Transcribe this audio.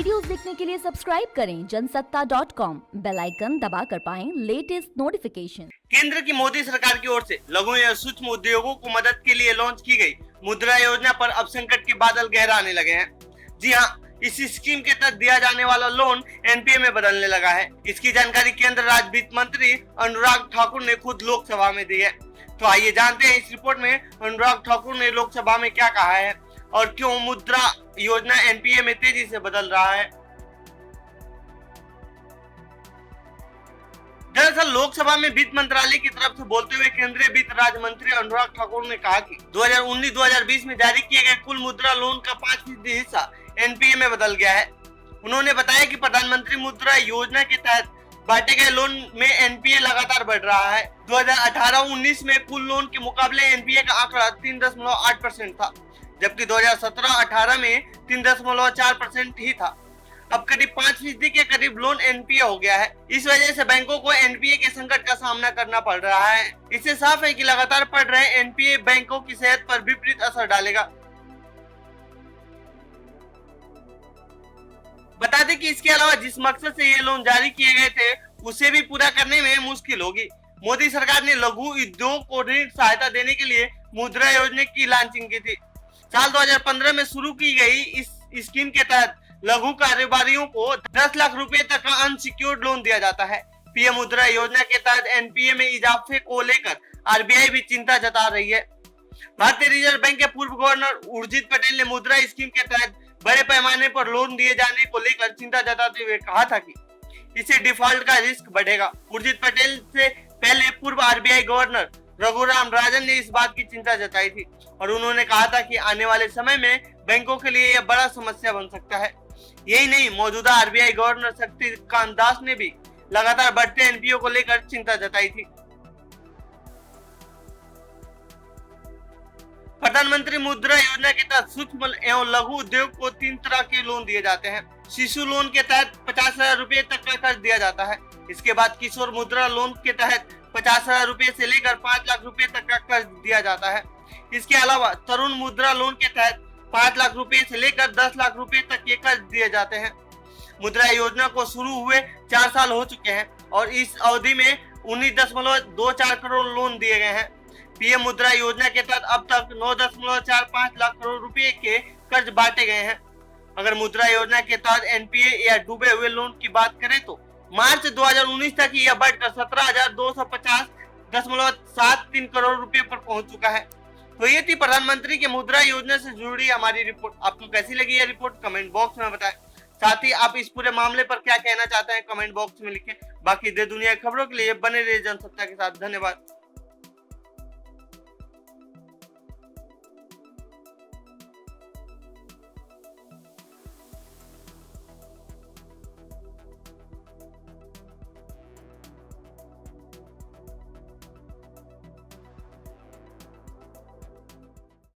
Videos देखने के लिए सब्सक्राइब करें जनसत्ता.com, बेल आइकन दबाकर पाएं लेटेस्ट नोटिफिकेशन। केंद्र की मोदी सरकार की ओर से लघु या सूक्ष्म उद्योगों को मदद के लिए लॉन्च की गई मुद्रा योजना पर अब संकट के बादल गहराने लगे हैं। जी हां, इस स्कीम के तहत दिया जाने वाला लोन एनपीए में बदलने लगा है। इसकी जानकारी केंद्र राज्य वित्त मंत्री अनुराग ठाकुर ने खुद लोकसभा में दी है। तो आइए जानते हैं इस रिपोर्ट में अनुराग ठाकुर ने लोकसभा में क्या कहा है और क्यों मुद्रा योजना एनपीए में तेजी से बदल रहा है। दरअसल लोकसभा में वित्त मंत्रालय की तरफ से बोलते हुए केंद्रीय वित्त राज्य मंत्री अनुराग ठाकुर ने कहा कि 2019-2020 में जारी किए गए कुल मुद्रा लोन का 5% हिस्सा एनपीए में बदल गया है। उन्होंने बताया कि प्रधानमंत्री मुद्रा योजना के तहत बांटे गए लोन में एनपीए लगातार बढ़ रहा है। 2018-19 में कुल लोन के मुकाबले एनपीए का आंकड़ा 3.8% था, जबकि 2017-18 में 3.4% ही था। अब करीब 5% के करीब लोन एनपीए हो गया है। इस वजह से बैंकों को एनपीए के संकट का सामना करना पड़ रहा है। इससे साफ है कि लगातार बढ़ रहे एनपीए बैंकों की सेहत पर विपरीत असर डालेगा। बता दें कि इसके अलावा जिस मकसद से ये लोन जारी किए गए थे उसे भी पूरा करने में मुश्किल होगी। मोदी सरकार ने लघु उद्योग को ऋण सहायता देने के लिए मुद्रा योजना की लॉन्चिंग की थी। साल 2015 में शुरू की गई इस स्कीम के तहत लघु कारोबारियों को 10 लाख रुपए तक का अनसिक्योर्ड लोन दिया जाता है। पीएम मुद्रा योजना के तहत एनपीए में इजाफे को लेकर आरबीआई भी चिंता जता रही है। भारतीय रिजर्व बैंक के पूर्व गवर्नर उर्जित पटेल ने मुद्रा स्कीम के तहत बड़े पैमाने पर लोन दिए जाने को लेकर चिंता जताते हुए कहा था कि इससे डिफॉल्ट का रिस्क बढ़ेगा। उर्जित पटेल से पहले पूर्व आरबीआई गवर्नर रघुराम राजन ने इस बात की चिंता जताई थी और उन्होंने कहा था कि आने वाले समय में बैंकों के लिए यह बड़ा समस्या बन सकता है। यही नहीं, मौजूदा आरबीआई गवर्नर शक्तिकांत दास ने भी लगातार बढ़ते एनपीओ को लेकर चिंता जताई थी। प्रधानमंत्री मुद्रा योजना के तहत सूक्ष्म एवं लघु उद्योग को 3 तरह के लोन दिए जाते हैं। शिशु लोन के तहत 50,000 रुपए तक का कर्ज दिया जाता है। इसके बाद किशोर मुद्रा लोन के तहत 50,000 रुपए से लेकर 5 लाख रुपए तक का कर्ज दिया जाता है। इसके अलावा तरुण मुद्रा लोन के तहत 5 लाख रुपए से लेकर 10 लाख रुपए तक के कर्ज दिए जाते हैं। मुद्रा योजना को शुरू हुए 4 साल हो चुके हैं और इस अवधि में 19.24 करोड़ लोन दिए गए हैं। पीएम मुद्रा योजना के तहत अब तक 9.45 लाख करोड़ रुपए के कर्ज बांटे गए हैं। अगर मुद्रा योजना के तहत एनपीए या डूबे हुए लोन की बात करें तो मार्च 2019 तक यह बढ़कर 17,250.73 करोड़ रुपए पर पहुंच चुका है। तो ये थी प्रधानमंत्री के मुद्रा योजना से जुड़ी हमारी रिपोर्ट। आपको कैसी लगी यह रिपोर्ट कमेंट बॉक्स में बताएं। साथ ही आप इस पूरे मामले पर क्या कहना चाहते हैं कमेंट बॉक्स में लिखें। बाकी देश दुनिया की खबरों के लिए बने रहिए जनसत्ता के साथ। धन्यवाद।